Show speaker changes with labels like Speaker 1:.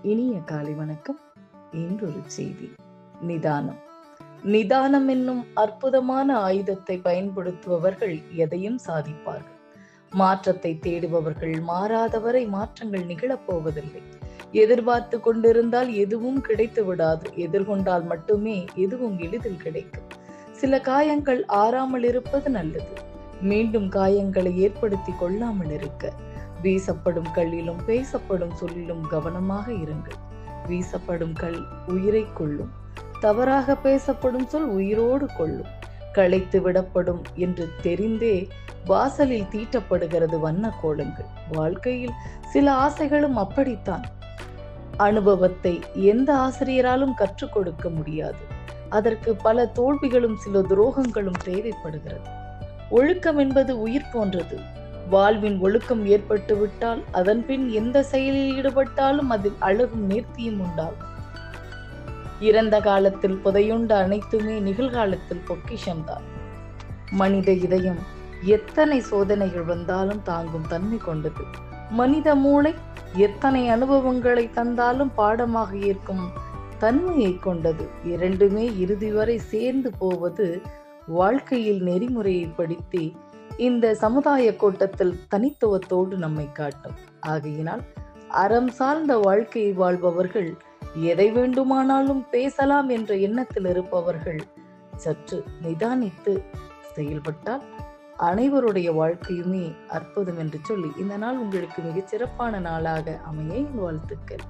Speaker 1: இனிய காலை வணக்கம். இன்றொரு செய்தி. நிதானம். நிதானம் என்னும் அற்புதமான ஆயுதத்தை பயன்படுத்துபவர்கள் எதையும் சாதிப்பார்கள். மாற்றத்தை தேடுபவர்கள் மாறாதவரை மாற்றங்கள் நிகழப்போவதில்லை. எதிர்பார்த்து கொண்டிருந்தால் எதுவும் கிடைத்து விடாது. எதிர்கொண்டால் மட்டுமே எதுவும் எளிதில் கிடைக்கும். சில காயங்கள் ஆறாமல் இருப்பது நல்லது. மீண்டும் காயங்களை ஏற்படுத்தி கொள்ளாமல் இருக்க வீசப்படும் கல்லிலும் பேசப்படும் சொல்லிலும் கவனமாக இருங்கள். வீசப்படும் கல் உயிரை கொள்ளும். தவறாக பேசப்படும் சொல் உயிரோடு கொள்ளும். களைத்து விடப்படும் என்று தெரிந்தே வாசலில் தீட்டப்படுகிறது வண்ண கோலங்கள். வாழ்க்கையில் சில ஆசைகளும் அப்படித்தான். அனுபவத்தை எந்த ஆசிரியராலும் கற்றுக் கொடுக்க முடியாது. அதற்கு பல தோல்விகளும் சில துரோகங்களும் தேவைப்படுகிறது. ஒழுக்கம் என்பது உயிர் போன்றது. வாழ்வின் ஒழுக்கம் ஏற்பட்டு விட்டால் அதன் பின் எந்த செயலில் ஈடுபட்டாலும் அதில் அழகும் நேர்த்தியும் உண்டாகும். இறந்த காலத்தில் புதையுண்ட அனைத்துமே நிகழ்காலத்தில் பொக்கிஷம்தான். மனித இதயம் எத்தனை சோதனைகள் வந்தாலும் தாங்கும் தன்மை கொண்டது. மனித மூளை எத்தனை அனுபவங்களை தந்தாலும் பாடமாக ஏற்கும் தன்மையை கொண்டது. இரண்டுமே இறுதி வரை சேர்ந்து போவது வாழ்க்கையில் நெறிமுறையை படித்து இந்த சமுதாய கூட்டத்தில் தனித்துவத்தோடு நம்மை காட்டும். ஆகையினால் அறம் சார்ந்த வாழ்க்கையை வாழ்பவர்கள் எதை வேண்டுமானாலும் பேசலாம் என்ற எண்ணத்தில் இருப்பவர்கள் சற்று நிதானித்து செயல்பட்டால் அனைவருடைய வாழ்க்கையுமே அற்புதம் என்று சொல்லி இந்த நாள் உங்களுக்கு மிகச் சிறப்பான நாளாக அமைய வாழ்த்துக்கள்.